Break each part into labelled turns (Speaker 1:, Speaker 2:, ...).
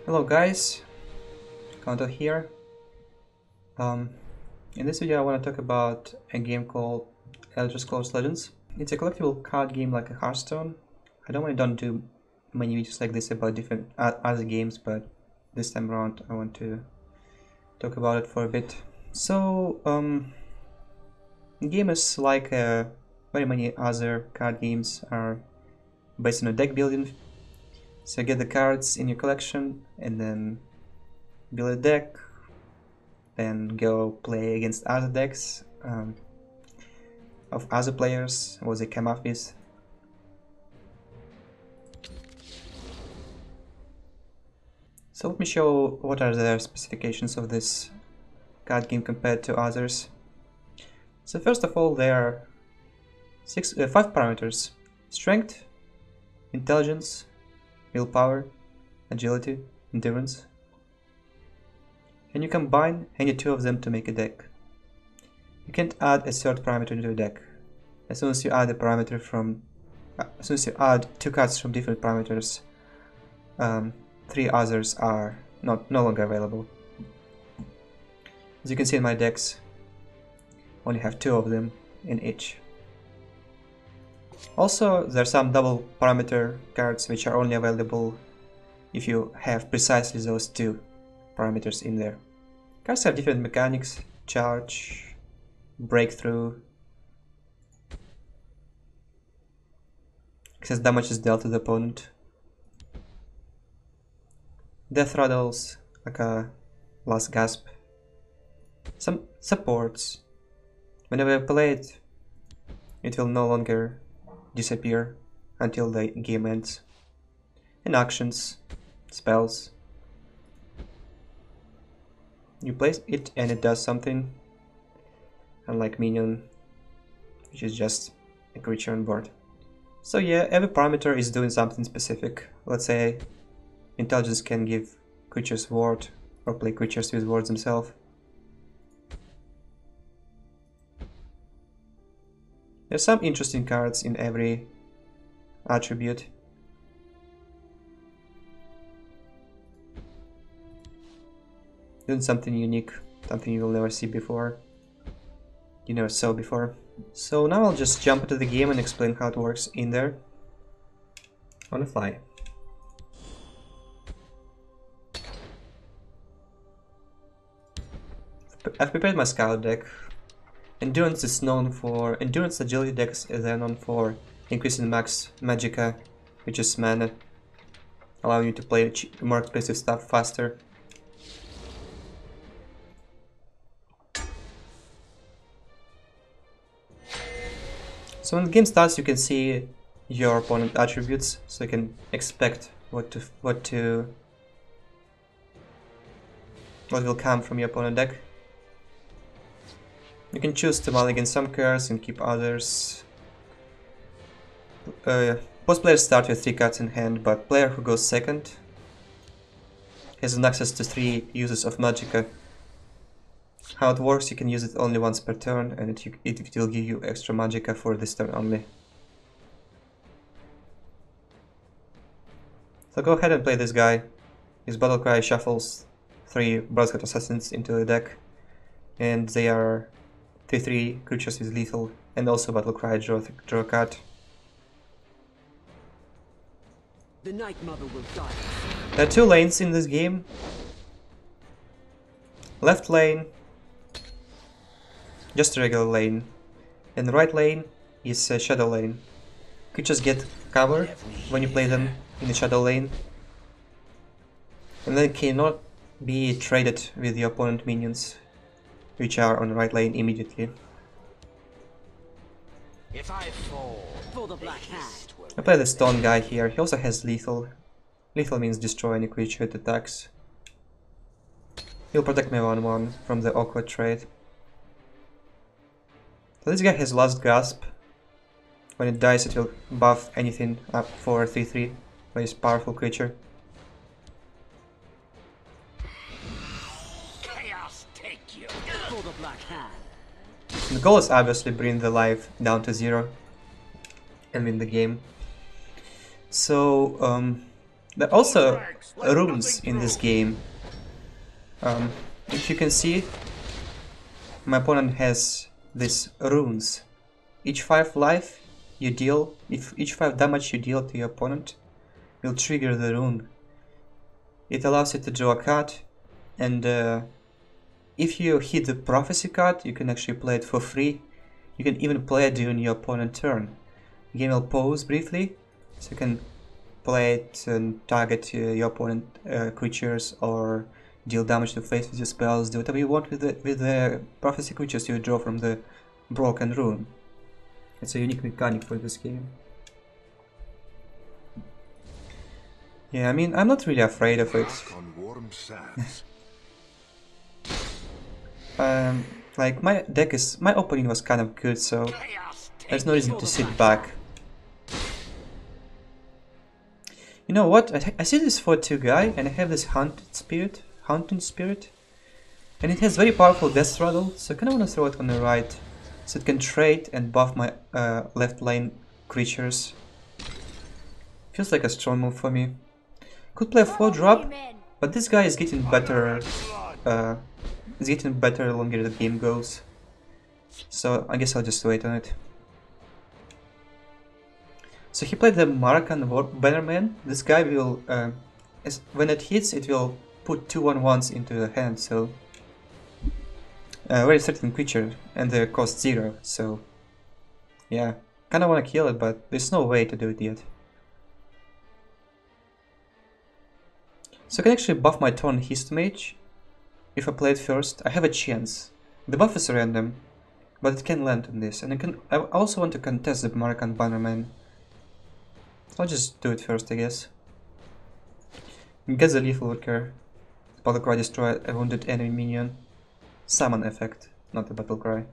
Speaker 1: Hello guys, Kolento here. Um, in this video I want to talk about a game called Heartless Legends. It's a collectible card game like a Hearthstone. I don't do many videos like this about different other games, but this time around I want to talk about it for a bit. So, the game is like very many other card games are based on a deck building. So you get the cards in your collection and then build a deck, then go play against other decks of other players, what they come up with. So let me show what are the specifications of this card game compared to others. So first of all, there are 5 parameters: strength, intelligence, willpower, agility, endurance. And you combine any 2 of them to make a deck. You can't add a third parameter into a deck. As soon as you add a parameter from, as soon as you add 2 cards from different parameters, 3 others are no longer available. As you can see in my decks, I only have 2 of them in each. Also, there are some double parameter cards which are only available if you have precisely those 2 parameters in there. Cards have different mechanics: charge, breakthrough, excess damage is dealt to the opponent, death rattles, like a last gasp, some supports. Whenever you play it, it will no longer disappear until the game ends, and actions, spells. You place it and it does something, unlike minion, which is just a creature on board. So yeah, every parameter is doing something specific. Let's say intelligence can give creatures ward or play creatures with wards themselves. There's some interesting cards in every attribute. Doing something unique, something you will never see before. You never saw before. So now I'll just jump into the game and explain how it works in there on the fly. I've prepared my scout deck. Endurance is known for endurance. Agility decks is known for increasing max magicka, which is mana, allowing you to play more expensive stuff faster. So when the game starts, you can see your opponent attributes, so you can expect what will come from your opponent deck. You can choose to mulligan some cards and keep others. Most players start with 3 cards in hand, but player who goes second has an access to 3 uses of magicka. How it works: you can use it only once per turn, and it will give you extra magicka for this turn only. So go ahead and play this guy. His battle cry shuffles 3 Brotherhood Assassins into the deck, and they are 3/3 creatures with lethal, and also battle cry draw a card.
Speaker 2: The Night Mother will die.
Speaker 1: There are 2 lanes in this game. Left lane, just a regular lane, and the right lane is a shadow lane. Creatures get cover when you play them in the shadow lane, and they cannot be traded with the opponent minions, which are on the right lane immediately.
Speaker 2: If I fall for the Black Hand.
Speaker 1: I play the stone guy here. He also has lethal. Lethal means destroy any creature it attacks. He'll protect my 1/1 from the awkward trade. So this guy has last gasp. When it dies, it will buff anything up for 3/3 by his powerful creature.
Speaker 2: Chaos take you for the Black Hand.
Speaker 1: The goal is obviously bring the life down to 0 and win the game. So There are also runes in this game. If you can see, my opponent has these runes. Each 5 life you deal, if each 5 damage you deal to your opponent, will trigger the rune. It allows you to draw a card, and if you hit the prophecy card, you can actually play it for free. You can even play it during your opponent's turn. The game will pause briefly, so you can play it and target your opponent creatures or deal damage to face with your spells, do whatever you want with the prophecy creatures you draw from the broken rune. It's a unique mechanic for this game. Yeah, I mean, I'm not really afraid of it. Like, my opening was kind of good, so there's no reason to sit back. You know what? I see this 4-2 guy, and I have this Haunting Spirit, and it has very powerful Death Rattle, so I kind of want to throw it on the right, so it can trade and buff my left lane creatures. Feels like a strong move for me. Could play a 4-drop, but this guy is getting better. The longer the game goes. So I guess I'll just wait on it. So he played the Marakan Bannerman. This guy will, when it hits, it will put 2/1/1s into the hand. So very certain creature, and the cost 0. So yeah, kind of want to kill it, but there's no way to do it yet. So I can actually buff my turn Hist Mage. If I play it first, I have a chance. The buff is random, but it can land on this, and I also want to contest the Marakan Bannerman. I'll just do it first, I guess. Get the Lethal Worker. Battlecry destroy a wounded enemy minion. Summon effect, not the Battlecry.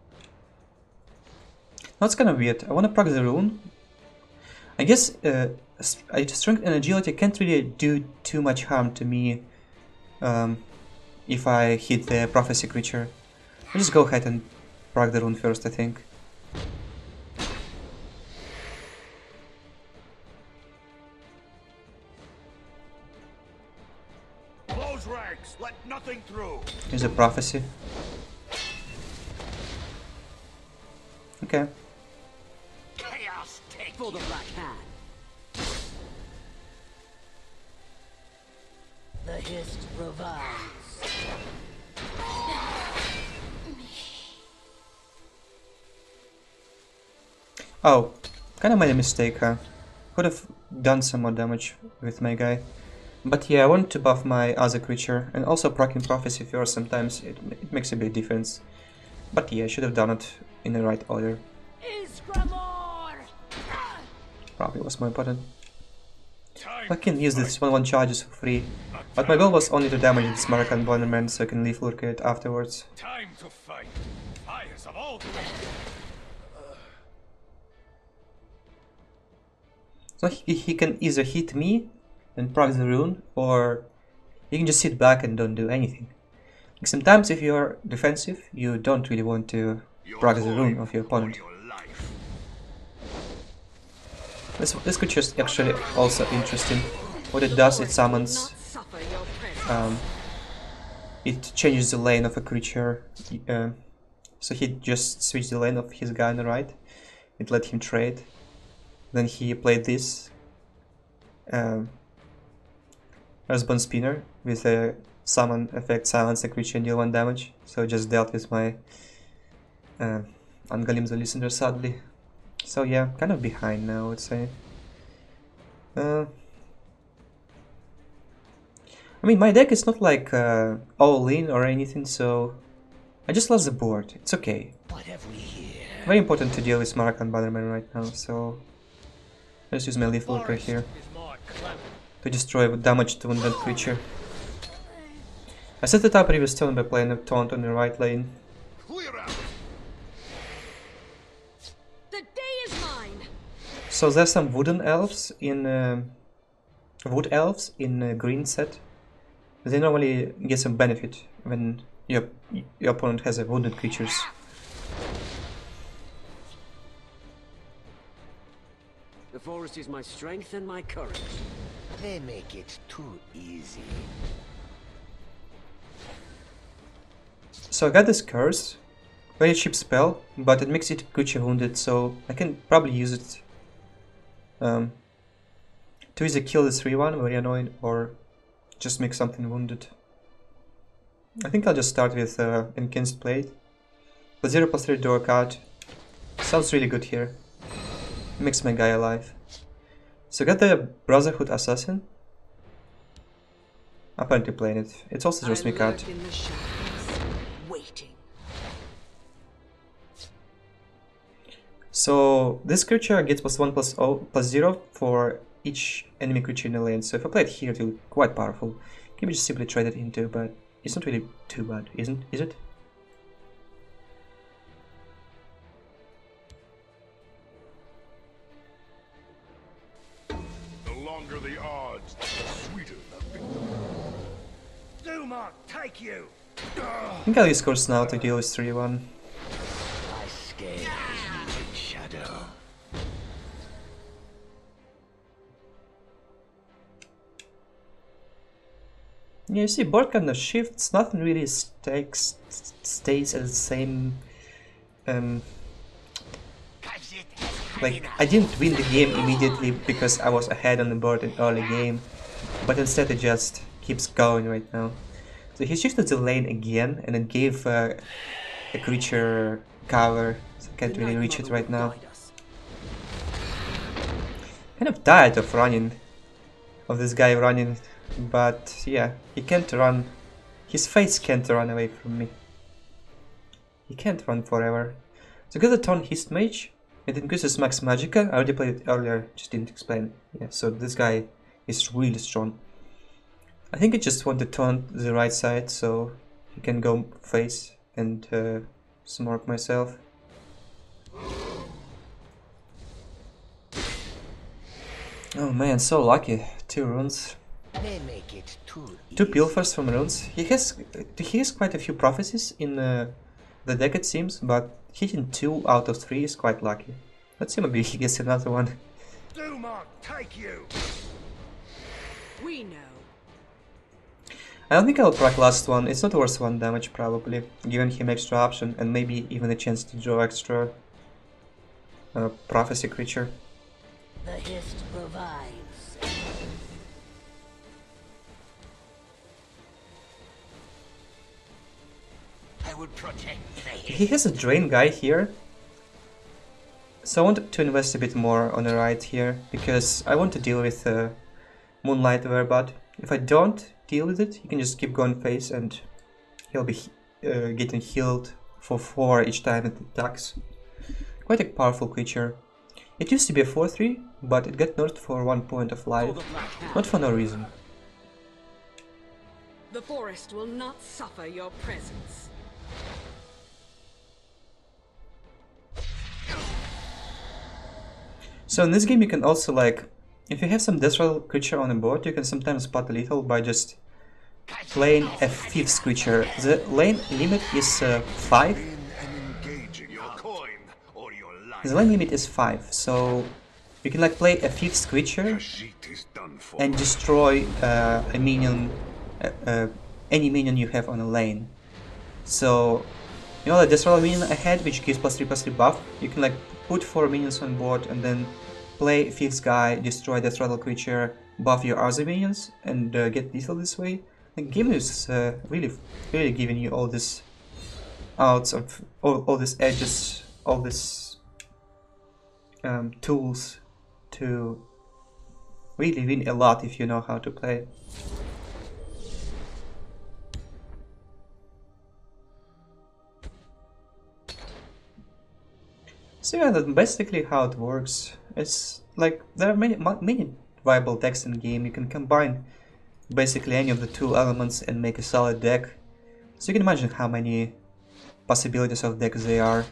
Speaker 1: That's kind of weird. I want to proc the rune. I guess strength and agility can't really do too much harm to me if I hit the prophecy creature. I'll just go ahead and proc the rune first, I think.
Speaker 3: Close ranks, let nothing through.
Speaker 1: Here's a prophecy. Okay.
Speaker 2: Chaos take for the black hand.
Speaker 4: The Hist revives.
Speaker 1: Oh, kind of made a mistake, huh? Could have done some more damage with my guy. But yeah, I want to buff my other creature, and also proccing prophecy first. Sometimes it makes a big difference. But yeah, I should have done it in the right order. Probably was more important. I can use this 1/1 charges for free, but my goal was only to damage this Marakan Bannerman so I can leave lurk it afterwards.
Speaker 3: Time to fight. Fires of all.
Speaker 1: So he can either hit me and proc the rune, or you can just sit back and don't do anything. Like sometimes if you're defensive, you don't really want to proc the rune of your opponent. This creature is actually also interesting. What it does, it summons, it changes the lane of a creature. So he just switched the lane of his guy on the right. It let him trade. Then he played this Earthbound Spinner with a summon effect, silence the creature and deal 1 damage. So I just dealt with my Angalim the Listener sadly. So yeah, kind of behind now, I would say. I mean, my deck is not like all in or anything, so I just lost the board. It's okay.
Speaker 2: What have we here?
Speaker 1: Very important to deal with Marakan Bannerman right now, so let's use my Lethal Worker here to destroy a damaged wounded creature. I set it up previous turn by playing a taunt on the right lane. So there's some wooden elves in wood elves in green set. They normally get some benefit when your opponent has a wounded creatures.
Speaker 2: The forest is my strength and my courage.
Speaker 5: They make it too easy.
Speaker 1: So I got this curse, very cheap spell, but it makes it creature wounded, so I can probably use it to either kill this 3-1, very annoying, or just make something wounded. I think I'll just start with Enhanced Blade. +0 +3 draw a card. Sounds really good here. Makes my guy alive. So got the Brotherhood Assassin. Apparently playing it. It's also just me card.
Speaker 4: in the shadows, waiting.
Speaker 1: So this creature gets +1/+0 for each enemy creature in the lane. So if I play it here, it will be quite powerful. Can we just simply trade it into, but it's not really too bad, is it?
Speaker 3: The longer the odds, the sweeter the victory.
Speaker 2: Duma, take you!
Speaker 1: I think I'll use Curse now to deal with 3-1.
Speaker 5: I scale in shadow.
Speaker 1: Yeah, you see, board kind of shifts, nothing really stays at the same... like, I didn't win the game immediately because I was ahead on the board in early game, but instead it just keeps going right now. So he shifted the lane again, and it gave a creature cover, so I can't really reach it right now. Kind of tired of running, of this guy running, but yeah, he can't run. His face can't run away from me. He can't run forever. So get the turn Hist Mage. It increases max magicka. I already played it earlier, just didn't explain. Yeah, so this guy is really strong. I think I just want to turn the right side so he can go face and smork myself. Oh man, so lucky. 2 runes.
Speaker 5: They make it too
Speaker 1: 2
Speaker 5: easy.
Speaker 1: pilfers from runes. He has quite a few prophecies in the deck, it seems, but hitting 2 out of 3 is quite lucky. Let's see, maybe he gets another one.
Speaker 3: Duma, take you!
Speaker 4: We know.
Speaker 1: I don't think I'll proc last one. It's not worth 1 damage probably, giving him extra option and maybe even a chance to draw extra prophecy creature.
Speaker 4: The Hist revives.
Speaker 5: I would protect the
Speaker 1: He has a drain guy here, so I want to invest a bit more on the right here, because I want to deal with Moonlight Werebot. If I don't deal with it, he can just keep going face and he'll be getting healed for 4 each time it attacks. Quite a powerful creature. It used to be a 4/3, but it got nerfed for 1 point of life, not for no reason.
Speaker 4: The forest will not suffer your presence.
Speaker 1: So in this game you can also, like, if you have some Deathrattle creature on the board, you can sometimes spot a little by just playing a 5th creature. The lane limit is 5.
Speaker 3: In and engaging your coin or your life.
Speaker 1: The lane limit is 5, so you can like play a 5th creature
Speaker 3: Sheet is done for.
Speaker 1: and destroy a minion, any minion you have on a lane. So, you know the Deathrattle minion ahead, which gives +3/+3 buff, you can like put 4 minions on board and then play 5th guy, destroy Deathrattle creature, buff your other minions, and get lethal this way. The game is really giving you all this outs of all these edges, all these tools to really win a lot if you know how to play. So yeah, that's basically how it works. It's like there are many viable decks in the game. You can combine basically any of the 2 elements and make a solid deck. So you can imagine how many possibilities of decks there are.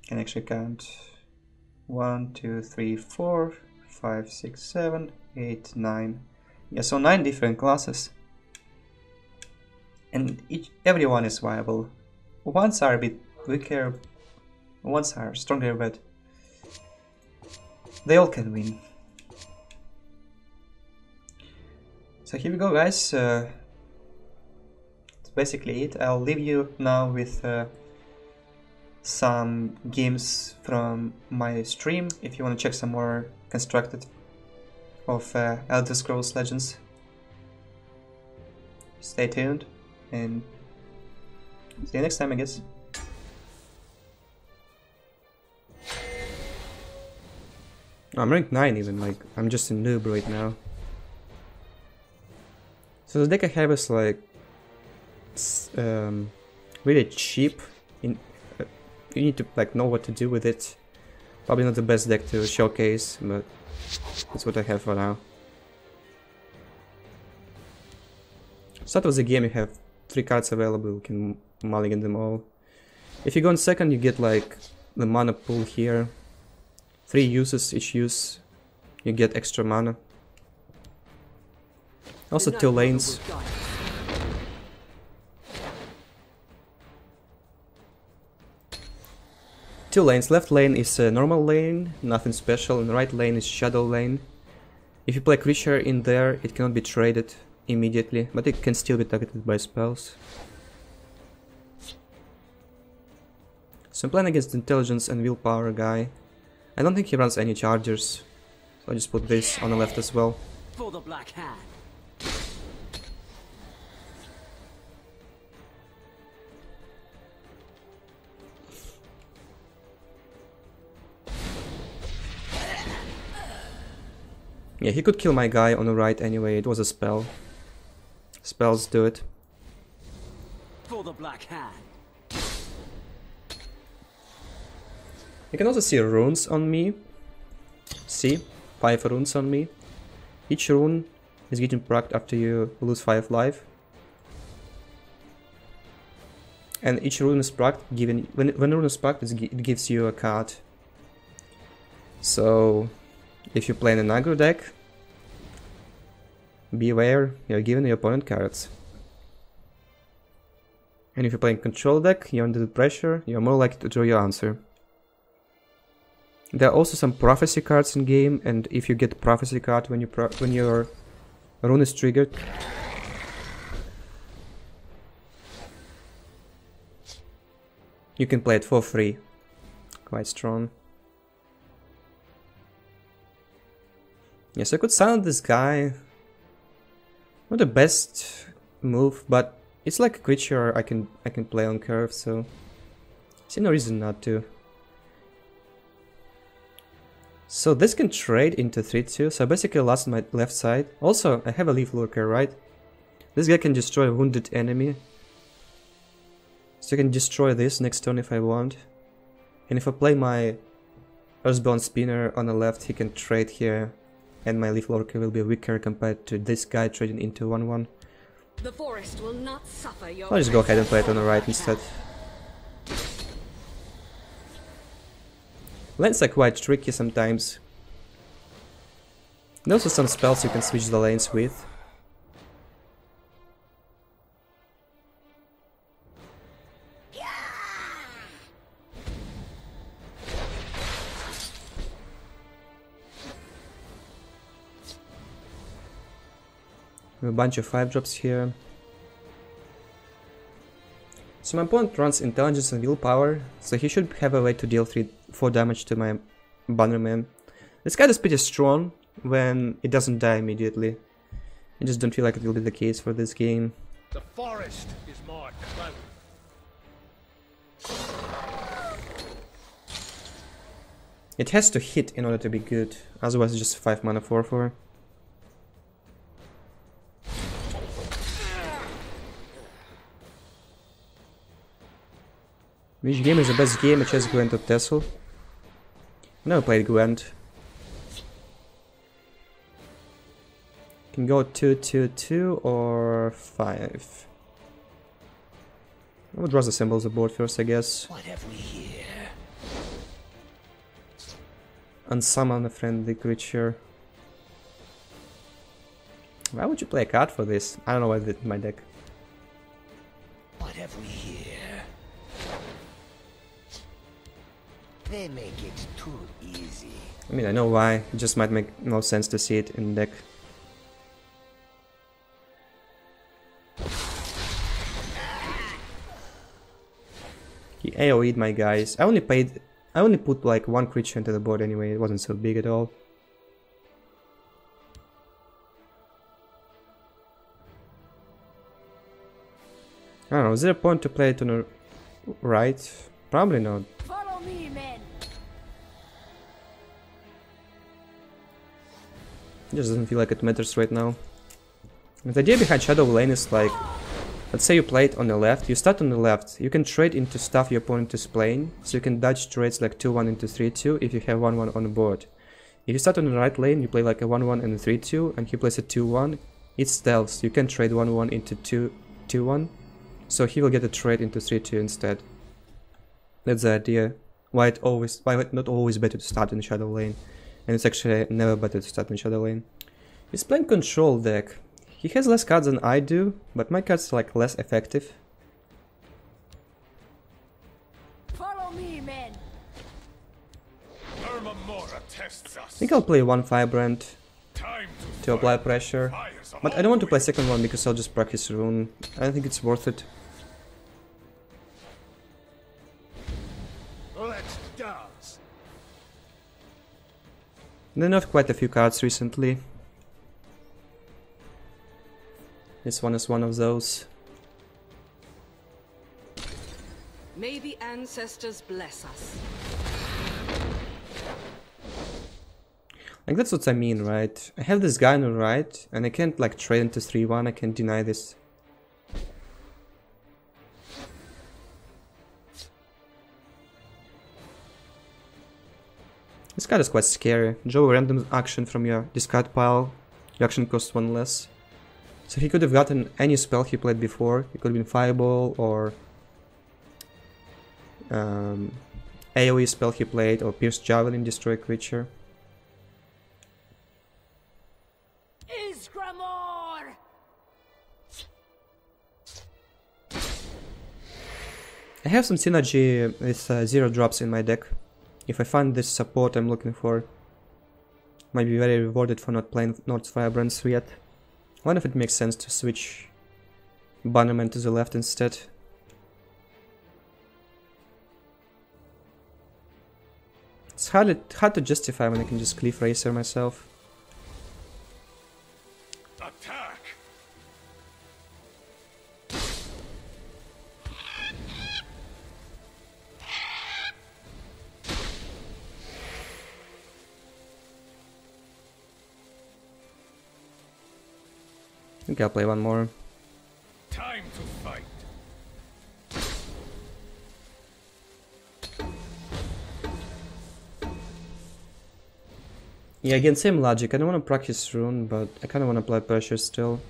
Speaker 1: Can actually count 1, 2, 3, 4, 5, 6, 7, 8, 9. Yeah, so 9 different classes. And every one is viable. Ones are a bit weaker, Ones are stronger, but they all can win. So here we go, guys. That's basically it. I'll leave you now with some games from my stream if you want to check some more constructed of Elder Scrolls Legends. Stay tuned and see you next time, I guess.
Speaker 6: I'm rank 9 even, like, I'm just a noob right now. So the deck I have is like really cheap. You need to like know what to do with it. Probably not the best deck to showcase, but that's what I have for now. Start of the game, you have 3 cards available, you can mulligan them all. If you go on second, you get like the mana pool here. 3 uses, each use you get extra mana. Also 2 lanes. Two lanes. Left lane is a normal lane, nothing special, and right lane is shadow lane. If you play creature in there, it cannot be traded immediately, but it can still be targeted by spells. So I'm playing against the intelligence and willpower guy. I don't think he runs any chargers, so I just put this on the left as well.
Speaker 2: For the Black Hand.
Speaker 6: Yeah, he could kill my guy on the right anyway, it was a spell. Spells do it.
Speaker 2: For the Black Hand.
Speaker 6: You can also see runes on me. See? 5 runes on me. Each rune is getting procced after you lose 5 life. And each rune is procced, when a rune is procced, it gives you a card. So, if you play in an aggro deck, be aware you're giving your opponent cards. And if you're playing control deck, you're under the pressure, you're more likely to draw your answer. There are also some prophecy cards in game, and if you get a prophecy card when your rune is triggered, you can play it for free. Quite strong. Yes, I could silence this guy. Not the best move, but it's like a creature I can play on curve, so I see no reason not to. So this can trade into 3-2, so basically last on my left side. Also, I have a Leaf Lurker, right? This guy can destroy a wounded enemy. So I can destroy this next turn if I want. And if I play my Earthbound Spinner on the left, he can trade here. And my Leaf Lurker will be weaker compared to this guy trading into 1-1.
Speaker 4: The forest will not suffer your
Speaker 6: I'll just go ahead and play it on the right instead. Lanes are quite tricky sometimes. There are also some spells you can switch the lanes with. A bunch of 5-drops here. So my opponent runs intelligence and willpower, so he should have a way to deal 4 damage to my bannerman. This card is pretty strong when it doesn't die immediately. I just don't feel like it will be the case for this game.
Speaker 3: The forest is my cloak.
Speaker 6: It has to hit in order to be good, otherwise it's just 5 mana 4/4. Which game is the best game? I chose Gwent or Tessel. Never played Gwent. Can go 2-2-2 or 5. I would draw the symbols of the board first, I guess.
Speaker 5: What have we here?
Speaker 6: Unsummon a friendly creature. Why would you play a card for this? I don't know why I did in my deck.
Speaker 5: What have we here? They make it too easy.
Speaker 6: I mean, I know why. It just might make no sense to see it in deck. He AoE'd my guys. I only put like one creature into the board anyway. It wasn't so big at all. I don't know, is there a point to play it on the right? Probably not.
Speaker 4: Follow me, men.
Speaker 6: It just doesn't feel like it matters right now. The idea behind Shadow Lane is like, let's say you play it on the left, you start on the left, you can trade into stuff your opponent is playing, so you can dodge trades like 2-1 into 3-2 if you have 1-1 on the board. If you start on the right lane, you play like a 1-1 and a 3-2, and he plays a 2-1, it stealths, you can trade 1-1 into 2-1, so he will get a trade into 3-2 instead. That's the idea. Why it not always better to start in Shadow Lane, and it's actually never better to start in Shadow Lane. He's playing control deck. He has less cards than I do, but my cards are like less effective.
Speaker 4: Follow me, men.
Speaker 3: Irma Mora tests us.
Speaker 6: I think I'll play one Firebrand
Speaker 3: Time
Speaker 6: to apply pressure,
Speaker 3: fires of
Speaker 6: but I don't want to play second one because I'll just practice rune. I don't think it's worth it.
Speaker 3: Let's dance.
Speaker 6: They nerfed quite a few cards recently. This one is one of those.
Speaker 4: May the ancestors bless us.
Speaker 6: Like that's what I mean, right? I have this guy on the right, and I can't like trade into 3-1, I can't deny this. This card is quite scary. Draw a random action from your discard pile, your action costs 1 less. So he could have gotten any spell he played before. It could have been Fireball or AoE spell he played, or Pierce Javelin, destroy a creature.
Speaker 4: Isgramor!
Speaker 6: I have some synergy with 0 drops in my deck. If I find this support I'm looking for, might be very rewarded for not playing North's Firebrands yet. I wonder if it makes sense to switch Bannerman to the left instead. It's hard to justify when I can just Cliff Racer myself.
Speaker 3: Attack.
Speaker 6: I think I'll play one more.
Speaker 3: Time to fight.
Speaker 6: Yeah, again, same logic. I don't want to practice rune, but I kind of want to apply pressure still.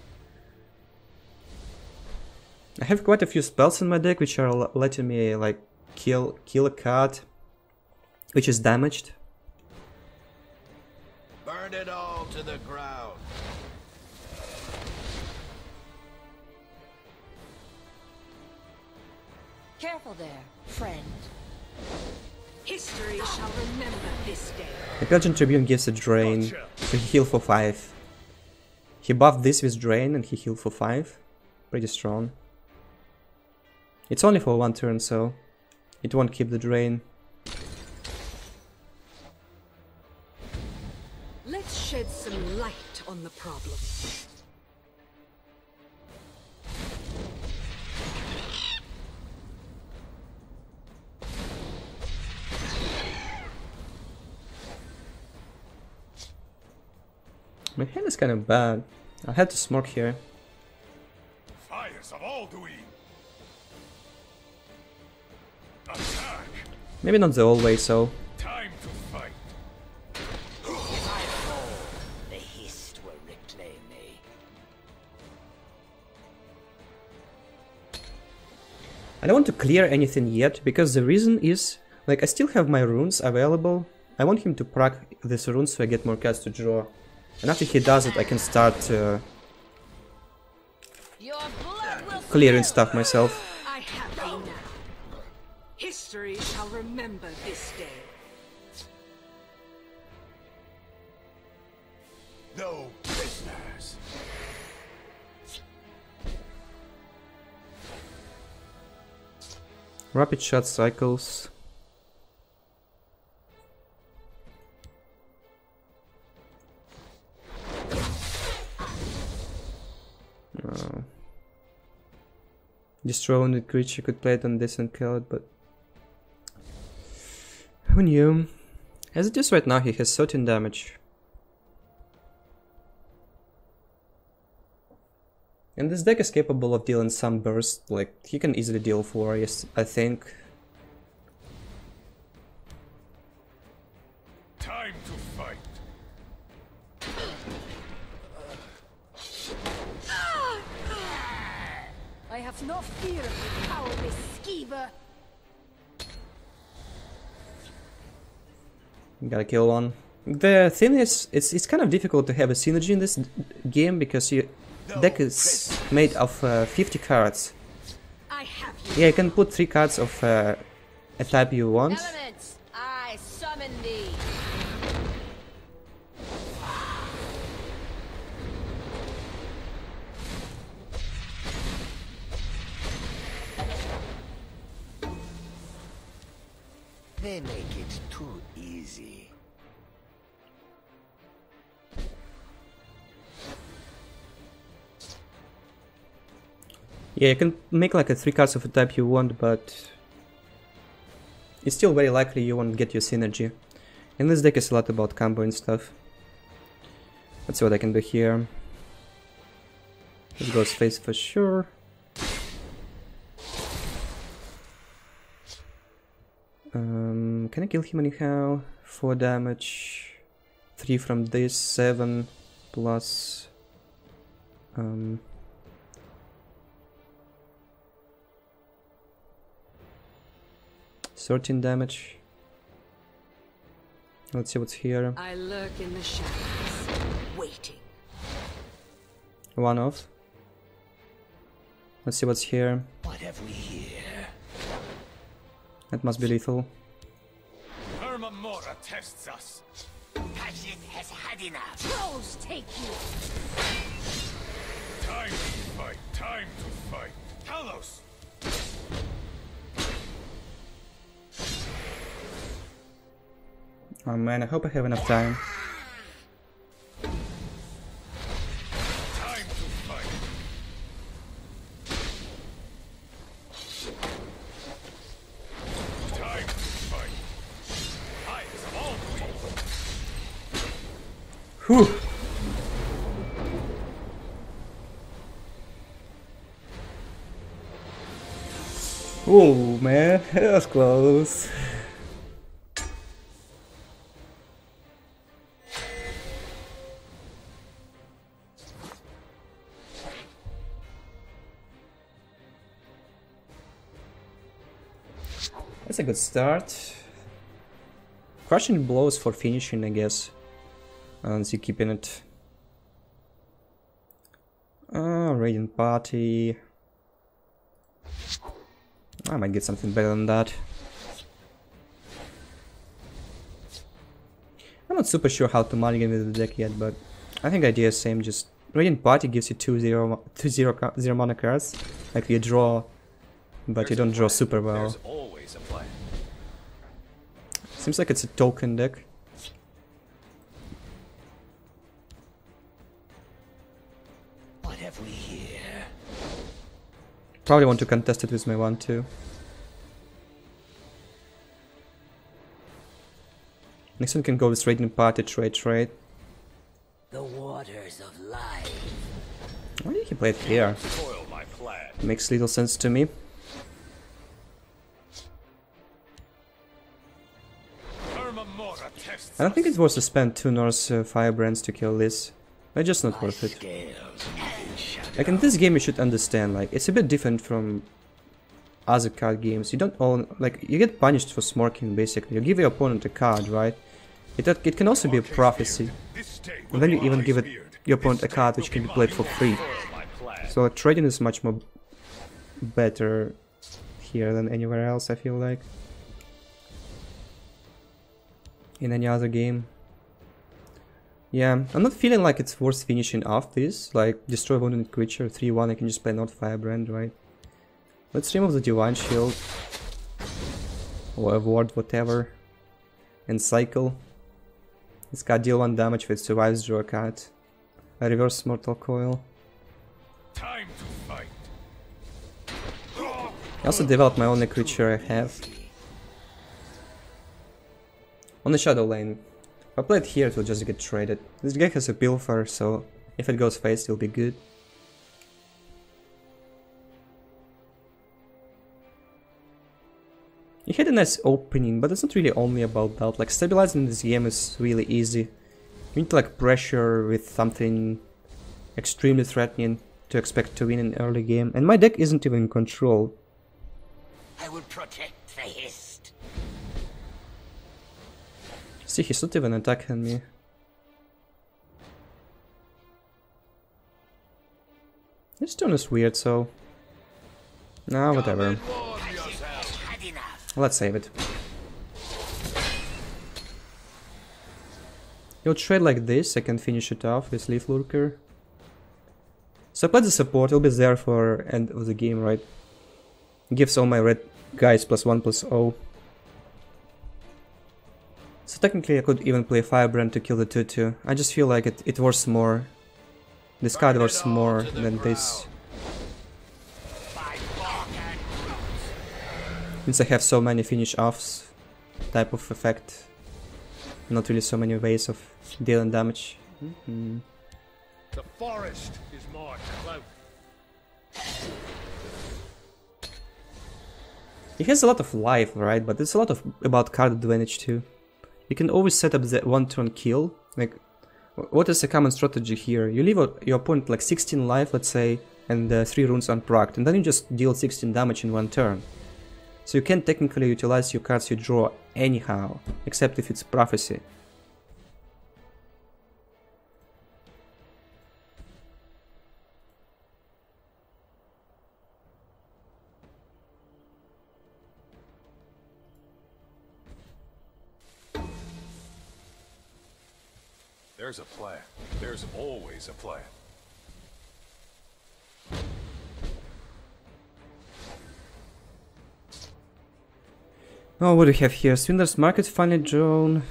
Speaker 6: I have quite a few spells in my deck which are letting me like kill a card which is damaged.
Speaker 5: Burn it all to the ground.
Speaker 4: Careful there, friend. History shall remember this day.
Speaker 6: The Belgian Tribune gives a drain, so he heals for 5. He buffed this with drain and he healed for 5. Pretty strong. It's only for 1 turn, so it won't keep the drain.
Speaker 4: Let's shed some light on the problem.
Speaker 6: My hand is kind of bad. I had to smoke here.
Speaker 3: Fires of Alduin. Attack.
Speaker 6: Maybe not the whole way, so.
Speaker 3: Time to fight.
Speaker 5: The Hist will reclaim me.
Speaker 6: I don't want to clear anything yet, because the reason is, like, I still have my runes available. I want him to proc this rune so I get more cards to draw. And after he does it, I can start
Speaker 4: Your blood will
Speaker 6: clearing stuff myself.
Speaker 4: I have you now. History shall remember this day.
Speaker 3: No prisoners.
Speaker 6: Rapid shot cycles. No. Destroy wounded creature could play it on this and kill it, but who knew? As it is right now, he has 13 damage. And this deck is capable of dealing some burst, like he can easily deal 4, yes, I think.
Speaker 3: Time to fight.
Speaker 7: I have no fear of the cowardly skeever.
Speaker 6: Gotta kill one. The thing is, it's kind of difficult to have a synergy in this game because your deck is made of 50 cards.
Speaker 7: I have you.
Speaker 6: Yeah, you can put 3 cards of a type you want.
Speaker 7: Elements, I summon thee.
Speaker 5: They make it too easy.
Speaker 6: Yeah, you can make like a 3 cards of a type you want, but it's still very likely you won't get your synergy. And this deck is a lot about combo and stuff. Let's see what I can do here. It goes face for sure. Can I kill him anyhow? 4 damage. 3 from this, 7 plus 13 damage. Let's see what's here.
Speaker 4: I lurk in the shadows, waiting.
Speaker 6: 1 off. Let's see what's here.
Speaker 5: What have we here?
Speaker 6: That must be lethal.
Speaker 3: Hermamora tests us.
Speaker 5: Kashyyyk has had enough.
Speaker 7: Trolls take you.
Speaker 3: Time to fight. Time to fight. Talos!
Speaker 6: Oh man, I hope I have enough time.
Speaker 3: Time to fight. Time to fight. I am all weak.
Speaker 6: Whew! Oh man, that was close. That's a good start. Crushing blows for finishing, I guess. Once you keeping it. Radiant Party. I might get something better than that. I'm not super sure how to mulligan with the deck yet, but I think the idea is same. Just Radiant Party gives you 2/0 mana cards. Like you draw, but you don't draw super well.
Speaker 3: There's always a plan.
Speaker 6: Seems like it's a token deck.
Speaker 5: What have we here?
Speaker 6: Probably want to contest it with my 1-2. Next one can go with Radiant Party, trade.
Speaker 5: The waters of life.
Speaker 6: Why did he play it here?
Speaker 3: Spoil my plan.
Speaker 6: Makes little sense to me.
Speaker 3: Hermamora tests
Speaker 6: I don't think
Speaker 3: us.
Speaker 6: it's worth to spend 2 Norse Firebrands to kill this. It's just not worth it.
Speaker 5: Scales and shadow.
Speaker 6: Like in this game you should understand, like it's a bit different from other card games. You don't own, like you get punished for smorking basically. You give your opponent a card, right? It can also be a prophecy.
Speaker 3: This day
Speaker 6: And then you
Speaker 3: will
Speaker 6: even
Speaker 3: be
Speaker 6: give it
Speaker 3: feared.
Speaker 6: your opponent a card which can be played for free.
Speaker 3: Spoil my plan.
Speaker 6: So like, trading is much more better here than anywhere else, I feel like. In any other game. Yeah, I'm not feeling like it's worth finishing off this. Like, destroy wounded creature, 3-1, I can just play not Firebrand, right? Let's remove the Divine Shield. Or Award, whatever. And cycle. This card deal 1 damage if it survives, draw a card. A reverse Mortal Coil.
Speaker 3: Time to fight.
Speaker 6: I also developed my only creature I have. On the Shadow Lane. If I play it here, it will just get traded. This guy has a Pilfer, so if it goes face, it'll be good. He had a nice opening, but it's not really only about that. Like, stabilizing this game is really easy. You need to like pressure with something extremely threatening to expect to win an early game. And my deck isn't even in control.
Speaker 5: I will protect the Hist.
Speaker 6: See, he's not even attacking me. This turn is weird, so... Nah, whatever.
Speaker 5: Had enough.
Speaker 6: Let's save it. You'll trade like this, I can finish it off with Leaf Lurker. So I played the support, he'll be there for end of the game, right? Gives all my red guys +1/+0. So technically I could even play Firebrand to kill the 2/2. I just feel like it worth more. This card worth more than this. Since I have so many finish offs type of effect. Not really so many ways of dealing damage.
Speaker 3: The forest is my cloak.
Speaker 6: He has a lot of life, right? But it's a lot of about card advantage too. You can always set up the 1-turn kill. Like, what is a common strategy here? You leave your opponent like 16 life, let's say, and 3 runes unprocced, and then you just deal 16 damage in 1 turn. So you can technically utilize your cards you draw anyhow, except if it's Prophecy.
Speaker 3: There's a plan. There's always a plan.
Speaker 6: Oh, what do we have here? Swindler's Market finally drawn.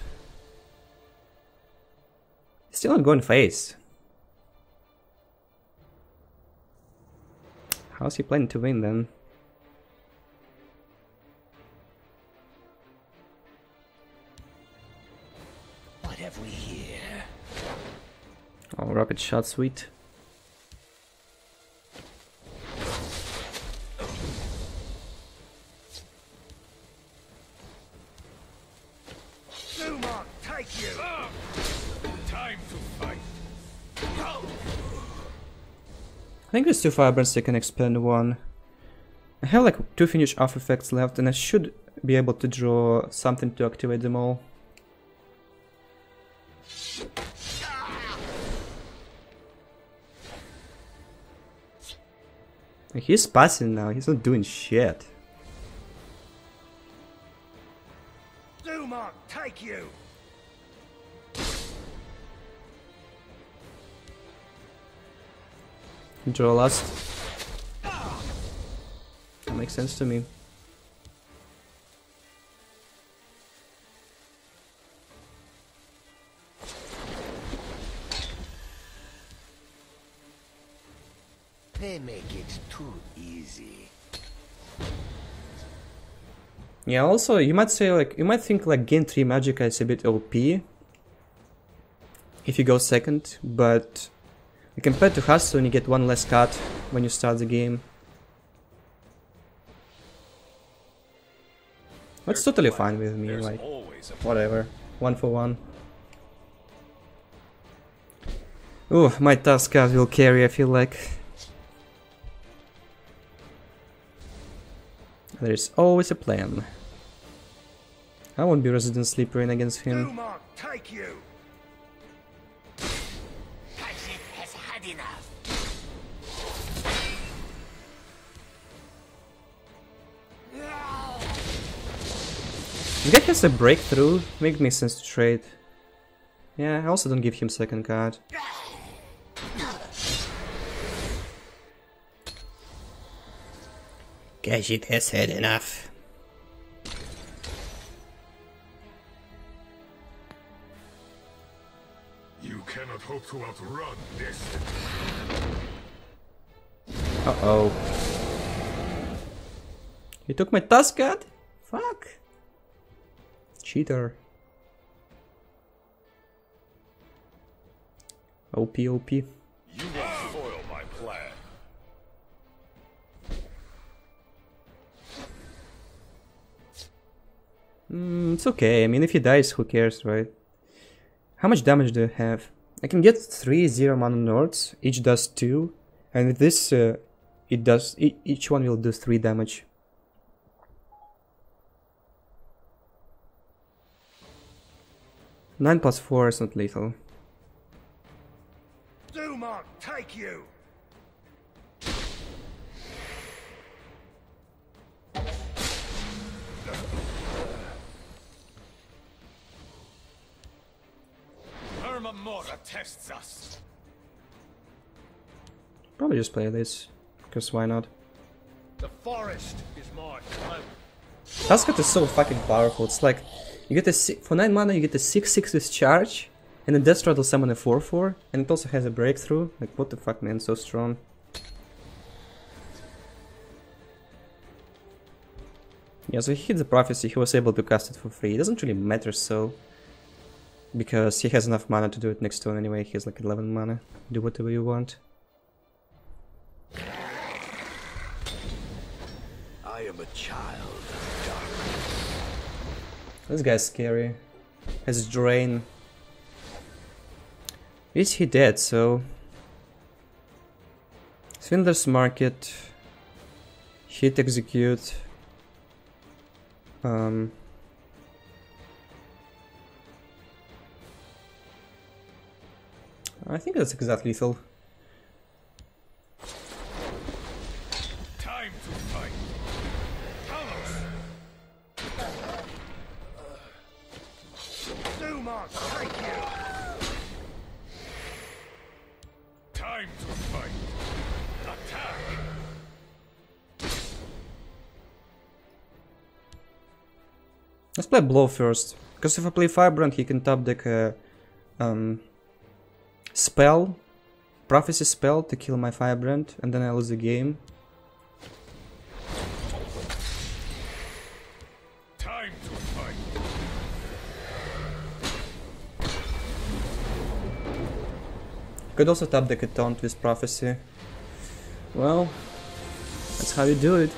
Speaker 6: Still not going face. How's he planning to win then?
Speaker 5: What have we here?
Speaker 6: Oh, Rapid Shot, sweet.
Speaker 3: Zuma, take you! Time to fight.
Speaker 6: I think there's 2 Firebrands, I can expand 1. I have like 2 finish off effects left, and I should be able to draw something to activate them all. He's passing now, he's not doing shit.
Speaker 3: Zuma, take you!
Speaker 6: Draw last. That makes sense to me.
Speaker 5: They make it too easy.
Speaker 6: Yeah, also you might say like you might think like gain 3 Magicka is a bit OP if you go second, but compared to Hearthstone you get 1 less card when you start the game. That's totally fine with me, like whatever. 1 for 1. Ooh, my task card will carry, I feel like. There's always a plan. I won't be Resident Sleeper in against him.
Speaker 3: Zuma, take you!
Speaker 5: Kashif has had enough.
Speaker 6: This guy has a breakthrough. Makes sense to trade. Yeah, I also don't give him second card. Gadget has had enough.
Speaker 3: You cannot hope to outrun this.
Speaker 6: Uh-oh. He took my task card? Fuck. Cheater. OP.
Speaker 3: You won't foil my plan.
Speaker 6: It's okay. I mean, if he dies, who cares, right? How much damage do I have? I can get 3 0 mana nords. Each does 2. And with this, each one will do 3 damage. Nine plus 4 is not lethal.
Speaker 3: Dumont, take you! Hermamora tests us.
Speaker 6: Probably just play this, because why not?
Speaker 3: The forest is my home.
Speaker 6: Taskot is so fucking powerful. It's like you get for 9 mana you get a 6/6 with charge, and then Death Strike will summon a 4/4, and it also has a breakthrough. Like what the fuck, man, so strong. Yeah, so he hit the prophecy. He was able to cast it for free. It doesn't really matter so, because he has enough mana to do it next turn anyway. He has like 11 mana. Do whatever you want.
Speaker 5: I am a child of darkness.
Speaker 6: This guy's scary. Has drain. Is he dead? So Swindler's Market. Hit execute. I think that's exactly lethal.
Speaker 3: Time to fight. Talos! Dumont, take you! Time to fight. Attack!
Speaker 6: Let's play Blow first, because if I play Firebrand he can top deck a spell, Prophecy spell to kill my Firebrand, and then I lose the game.
Speaker 3: Time to fight.
Speaker 6: Could also top deck a Taunt with Prophecy. Well, that's how you do it.